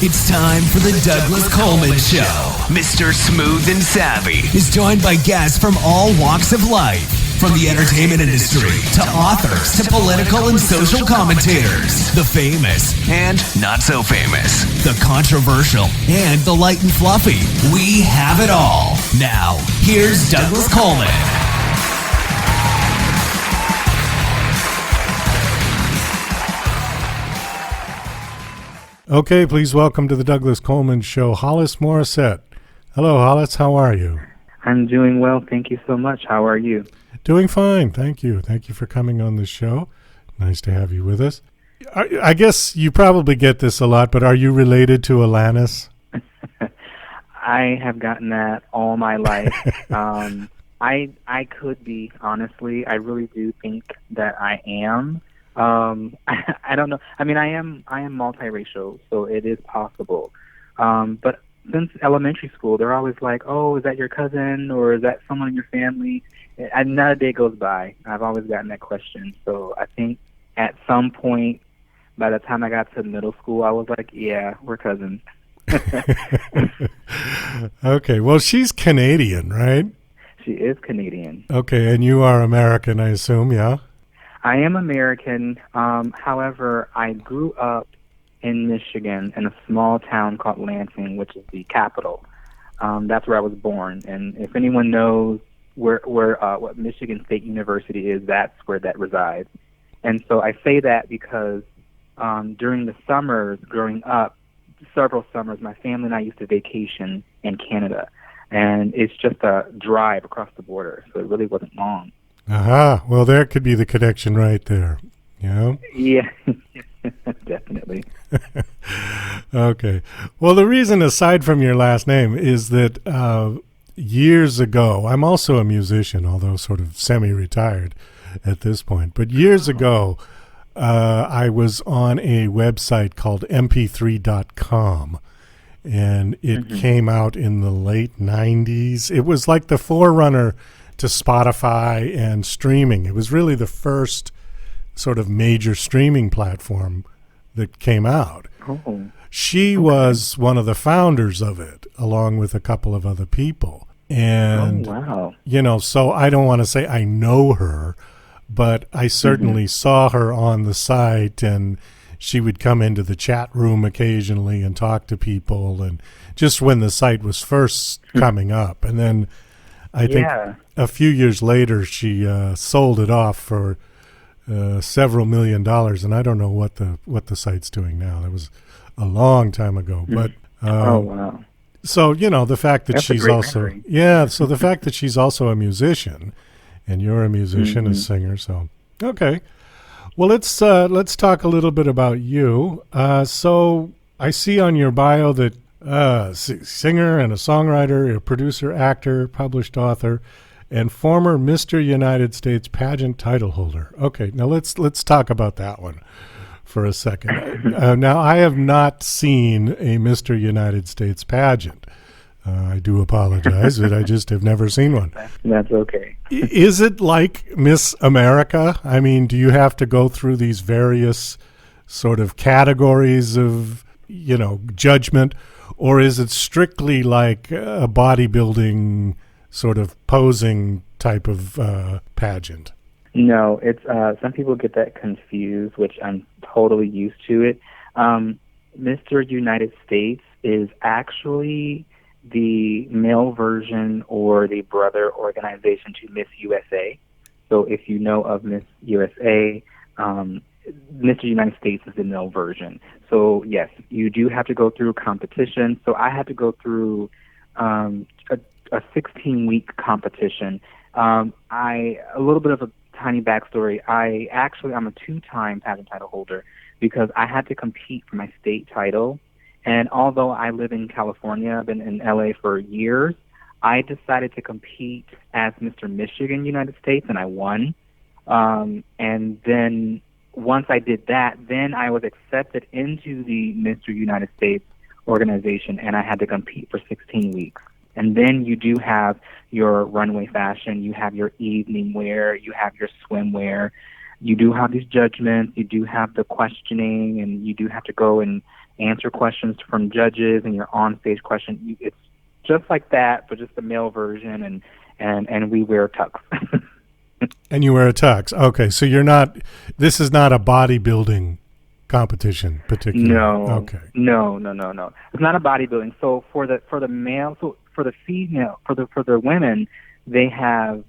It's time for the Douglas Coleman Show. Mr. Smooth and Savvy is joined by guests from all walks of life, from the entertainment industry to authors to political and social commentators, the famous and not so famous, the controversial and the light and fluffy. We have it all. Now, here's Douglas Coleman. Okay, please welcome to the Douglas Coleman Show, Hollis Morrissette. Hello, Hollis. How are you? I'm doing well. Thank you so much. How are you? Doing fine. Thank you. Thank you for coming on the show. Nice to have you with us. I guess you probably get this a lot, but are you related to Alanis? I have gotten that all my life. I could be, honestly. I really do think that I am. I don't know. I mean, I am multiracial, so it is possible. But since elementary school, they're always like, "Oh, is that your cousin, or is that someone in your family?" And not a day goes by. I've always gotten that question. So I think at some point, by the time I got to middle school, I was like, "Yeah, we're cousins." Okay. Well, she's Canadian, right? She is Canadian. Okay, and you are American, I assume, yeah? I am American. However, I grew up in Michigan in a small town called Lansing, which is the capital. That's where I was born. And if anyone knows what Michigan State University is, that's where that resides. And so I say that because during the summers growing up, several summers, my family and I used to vacation in Canada. And it's just a drive across the border, so it really wasn't long. Aha. Well, there could be the connection right there. Yeah? Yeah, definitely. Okay. Well, the reason, aside from your last name, is that years ago, I'm also a musician, although sort of semi-retired at this point. But years ago, I was on a website called mp3.com, and it came out in the late 90s. It was like the forerunner to Spotify and streaming. It was really the first sort of major streaming platform that came out. Oh. She was one of the founders of it, along with a couple of other people. And, wow. you know, so I don't want to say I know her, but I certainly saw her on the site, and she would come into the chat room occasionally and talk to people, and just when the site was first coming up. And then I think a few years later, she sold it off for several $1 million, and I don't know what the site's doing now. That was a long time ago. But oh wow! So the fact that That's she's also memory. So the fact that she's also a musician, and you're a musician, a singer. So okay, well let's talk a little bit about you. So I see on your bio that. Singer and a songwriter, a producer, actor, published author, and former Mr. United States pageant title holder. Okay, now let's talk about that one for a second. Now, I have not seen a Mr. United States pageant. I do apologize, but I just have never seen one. That's okay. Is it like Miss America? I mean, do you have to go through these various sort of categories of, judgment? Or is it strictly like a bodybuilding sort of posing type of pageant? No, it's some people get that confused, which I'm totally used to it. Mr. United States is actually the male version or the brother organization to Miss USA. So if you know of Miss USA, Mr. United States is the male version. So yes, you do have to go through competition. So I had to go through a 16-week competition. A little bit of a tiny backstory. I'm a 2-time pageant title holder because I had to compete for my state title. And although I live in California, I've been in LA for years, I decided to compete as Mr. Michigan United States, and I won. And then once I did that, then I was accepted into the Mr. United States organization, and I had to compete for 16 weeks. And then you do have your runway fashion, you have your evening wear, you have your swimwear, you do have these judgments, you do have the questioning, and you do have to go and answer questions from judges and your on-stage question. It's just like that, but just the male version, and we wear tux. And you wear a tux. Okay, so this is not a bodybuilding competition particularly. No. Okay. No. It's not a bodybuilding. So for the male, so for the female, for the women, they have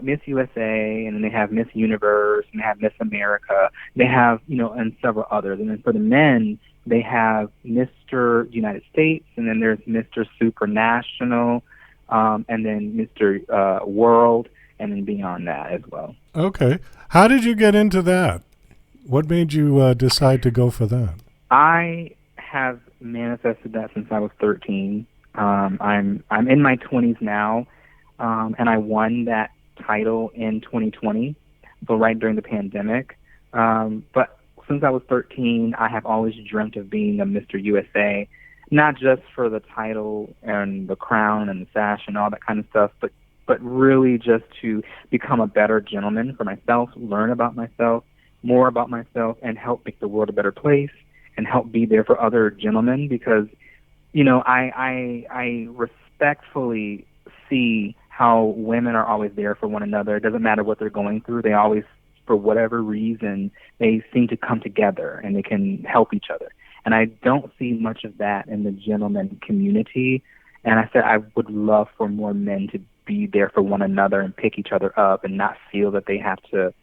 Miss USA, and then they have Miss Universe, and they have Miss America. They have, and several others. And then for the men, they have Mr. United States, and then there's Mr. Supranational, and then Mr. World, and then beyond that as well. Okay. How did you get into that? What made you decide to go for that? I have manifested that since I was 13. I'm in my 20s now, and I won that title in 2020, so right during the pandemic. But since I was 13, I have always dreamt of being a Mr. USA, not just for the title and the crown and the sash and all that kind of stuff, but really just to become a better gentleman for myself, learn about myself, more about myself, and help make the world a better place, and help be there for other gentlemen, because I respectfully see how women are always there for one another. It doesn't matter what they're going through. They always, for whatever reason, they seem to come together and they can help each other. And I don't see much of that in the gentleman community. And I said I would love for more men to be there for one another and pick each other up, and not feel that they have to,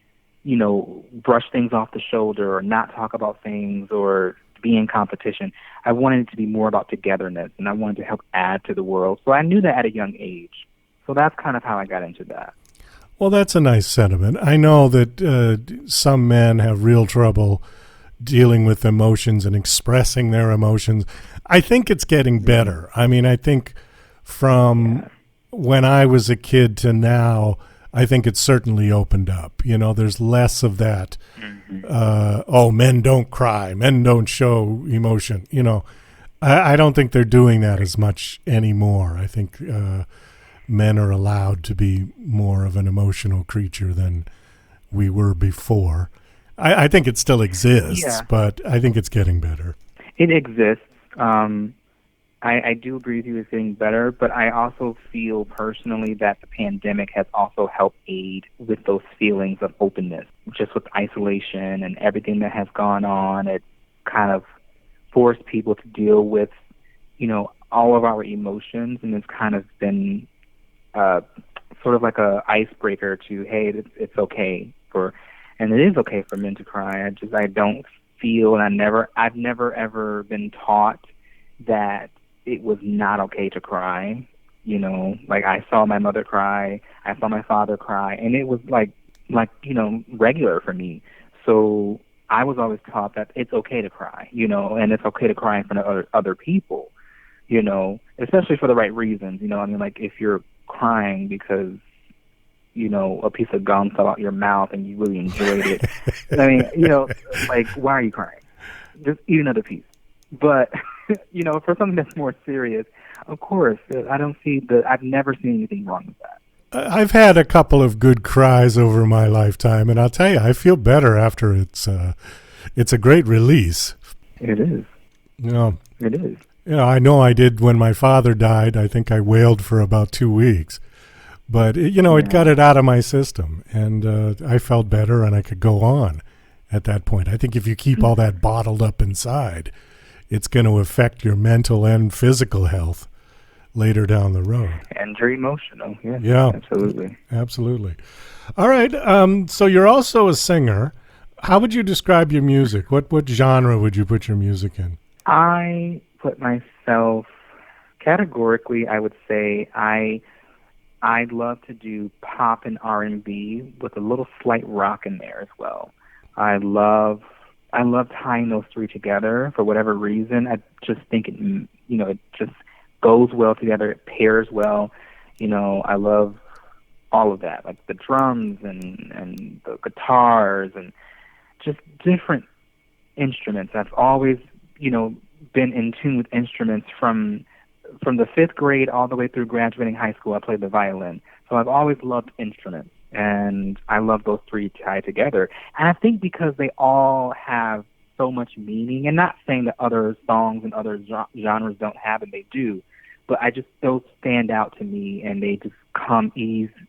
brush things off the shoulder or not talk about things or be in competition. I wanted it to be more about togetherness, and I wanted to help add to the world. So I knew that at a young age. So that's kind of how I got into that. Well, that's a nice sentiment. I know that some men have real trouble dealing with emotions and expressing their emotions. I think it's getting better. I mean, I think from when I was a kid to now, I think it's certainly opened up. There's less of that. Men don't cry, men don't show emotion. I don't think they're doing that as much anymore. I think men are allowed to be more of an emotional creature than we were before. I think it still exists, but I think it's getting better. It exists. I do agree with you, it's getting better, but I also feel personally that the pandemic has also helped aid with those feelings of openness. Just with isolation and everything that has gone on, it kind of forced people to deal with, all of our emotions, and it's kind of been sort of like a icebreaker to, hey, it's okay and it is okay for men to cry. I don't feel, and I've never ever been taught that it was not okay to cry. Like I saw my mother cry, I saw my father cry, and it was like regular for me. So I was always taught that it's okay to cry, and it's okay to cry in front of other people, especially for the right reasons. Like if you're crying because a piece of gum fell out your mouth and you really enjoyed it. Like, why are you crying? Just eat another piece. But, for something that's more serious, of course, I've never seen anything wrong with that. I've had a couple of good cries over my lifetime, and I'll tell you, I feel better after it's a great release. It is. It is. I know I did when my father died. I think I wailed for about 2 weeks. But, it got it out of my system, and I felt better, and I could go on at that point. I think if you keep all that bottled up inside, it's going to affect your mental and physical health later down the road. And your emotional, yeah. Absolutely. All right, so you're also a singer. How would you describe your music? What genre would you put your music in? I put myself, categorically, I would say I'd love to do pop and R&B with a little slight rock in there as well. I love tying those three together for whatever reason. I just think it just goes well together. It pairs well. I love all of that, like the drums and the guitars and just different instruments. I've always, been in tune with instruments from the fifth grade all the way through graduating high school. I played the violin. So I've always loved instruments, and I love those three tied together. And I think because they all have so much meaning. And not saying that other songs and other genres don't have it, they do. But those stand out to me, and they just come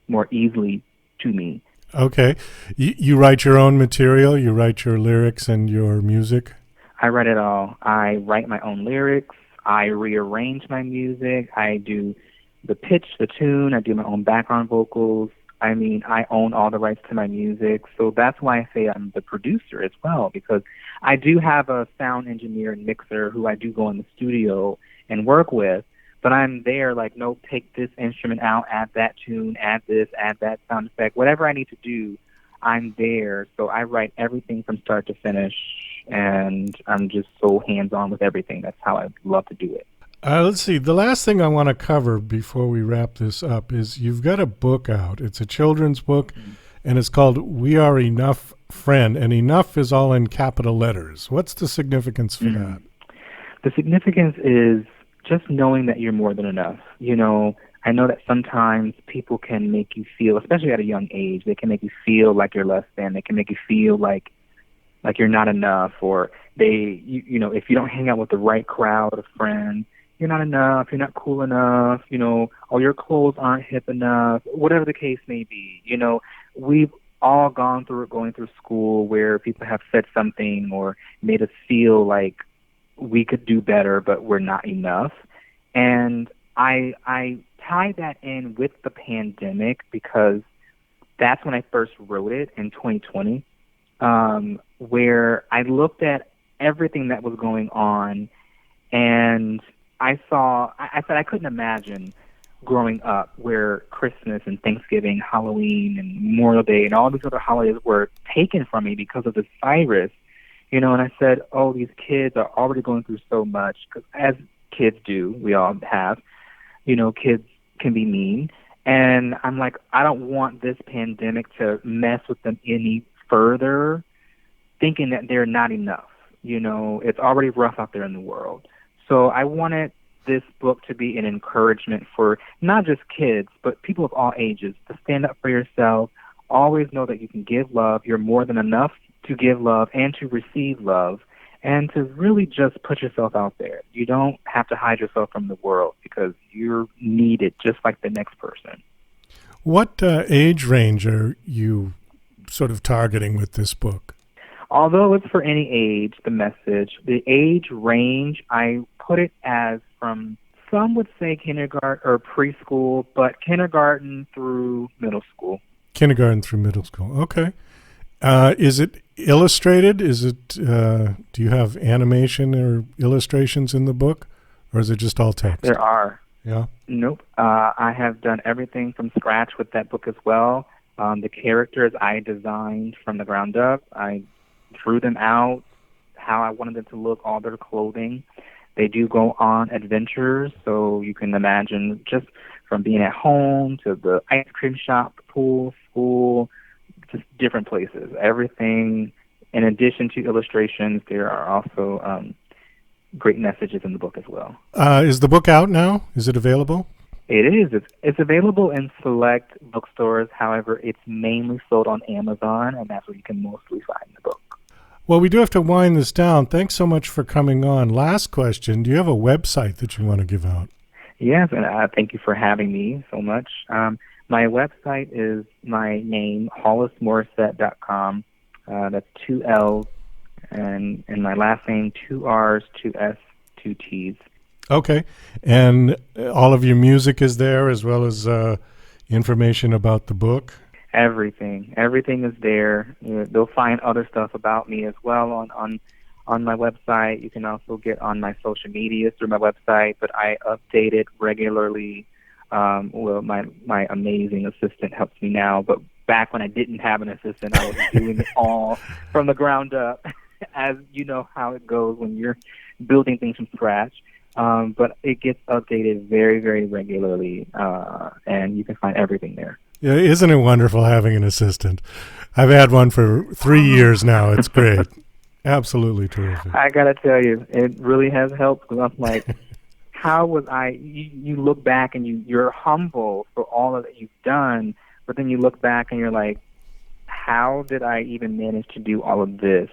more easily to me. Okay. You write your own material? You write your lyrics and your music? I write it all. I write my own lyrics. I rearrange my music. I do the pitch, the tune. I do my own background vocals. I mean, I own all the rights to my music. So that's why I say I'm the producer as well, because I do have a sound engineer and mixer who I do go in the studio and work with, but I'm there like, no, take this instrument out, add that tune, add this, add that sound effect. Whatever I need to do, I'm there. So I write everything from start to finish, and I'm just so hands-on with everything. That's how I love to do it. Let's see. The last thing I want to cover before we wrap this up is you've got a book out. It's a children's book, and it's called We Are Enough Friend, and enough is all in capital letters. What's the significance for that? The significance is just knowing that you're more than enough. You know, I know that sometimes people can make you feel, especially at a young age, they can make you feel like you're less than. They can make you feel like you're not enough, or you know, if you don't hang out with the right crowd of friends, you're not enough, you're not cool enough, you know, or your clothes aren't hip enough, whatever the case may be. You know, we've all going through school where people have said something or made us feel like we could do better, but we're not enough. And I tie that in with the pandemic because that's when I first wrote it in 2020, where I looked at everything that was going on, and I said I couldn't imagine growing up where Christmas and Thanksgiving, Halloween and Memorial Day and all these other holidays were taken from me because of this virus, you know. And I said, oh, these kids are already going through so much, because as kids do, we all have, you know, kids can be mean. And I'm like, I don't want this pandemic to mess with them any further, thinking that they're not enough. You know, it's already rough out there in the world. So I wanted this book to be an encouragement for not just kids, but people of all ages to stand up for yourself. Always know that you can give love. You're more than enough to give love and to receive love, and to really just put yourself out there. You don't have to hide yourself from the world, because you're needed just like the next person. What age range are you sort of targeting with this book? Although it's for any age, the age range, I put it as from, some would say kindergarten or preschool, but kindergarten through middle school. Kindergarten through middle school. Okay. Is it illustrated? Is it? Do you have animation or illustrations in the book, or is it just all text? There are. Yeah. Nope. I have done everything from scratch with that book as well. The characters I designed from the ground up. I drew them out, how I wanted them to look, all their clothing. They do go on adventures, so you can imagine just from being at home to the ice cream shop, pool, school, just different places. Everything. In addition to illustrations, there are also great messages in the book as well. Is the book out now? Is it available? It is. It's available in select bookstores. However, it's mainly sold on Amazon, and that's where you can mostly find the book. Well, we do have to wind this down. Thanks so much for coming on. Last question. Do you have a website that you want to give out? Yes, and thank you for having me so much. My website is my name, hollismorrissette.com. That's 2 L's, and my last name, 2 R's, 2 S, 2 T's. Okay. And all of your music is there, as well as information about the book? Everything is there. They'll find other stuff about me as well on my website. You can also get on my social media through my website, but I update it regularly. Well, my amazing assistant helps me now, but back when I didn't have an assistant, I was doing it all from the ground up, as you know how it goes when you're building things from scratch. But it gets updated very, very regularly, and you can find everything there. Yeah, isn't it wonderful having an assistant? I've had one for 3 years now. It's great. Absolutely terrific. I got to tell you, it really has helped, because I'm like, how was I? You look back and you're humble for all of that you've done, but then you look back and you're like, how did I even manage to do all of this?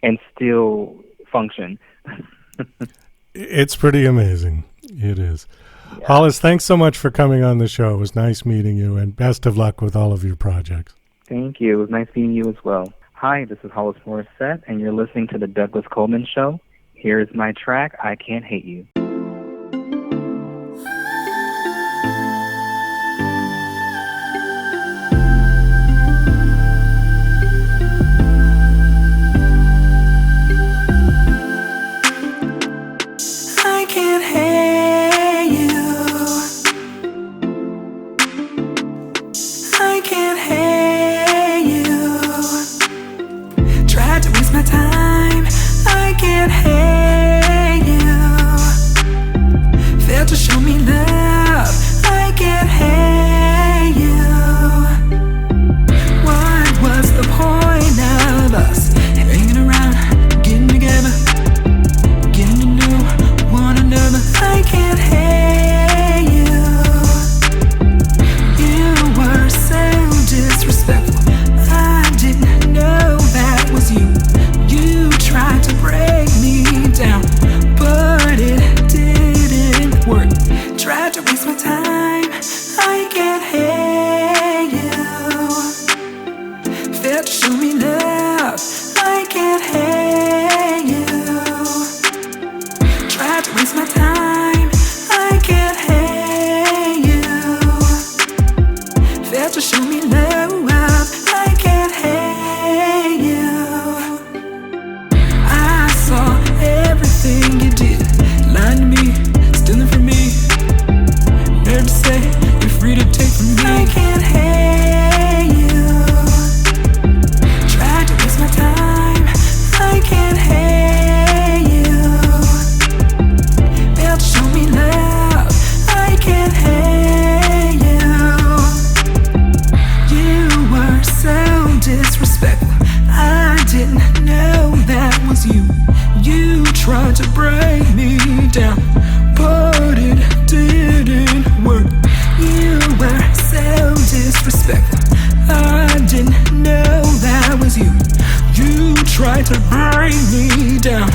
and still function. It's pretty amazing. It is. Yeah. Hollis, thanks so much for coming on the show. It was nice meeting you, and best of luck with all of your projects. Thank you. It was nice meeting you as well. Hi, this is Hollis Morrissette, and you're listening to The Douglas Coleman Show. Here's my track, I Can't Hate You. I can't hate you. I can't hate you. Tried to waste my time. I can't hate you. Failed to show me love. I can't hate you. What was the point of us hanging around, getting together, getting to know one another? I can't hate you. You were so disrespectful. I didn't know that was you. You tried to break me down, but it didn't work. Tried to waste my time. I can't hate you. Failed to show me love. I can't hate you. Tried to waste my time. I can't hate you. Failed to show me love. I can't hate you. I saw everything you did. Lying to me, stealing from me. Never say you're free to take from me. I can't hate you. Tried to waste my time. I can't hate you. Failed to show me love. I can't hate you. You were so disrespectful. I didn't know that was you. You tried to break me down, but it didn't work. You were so disrespectful. I didn't know that was you. You tried to bring me down,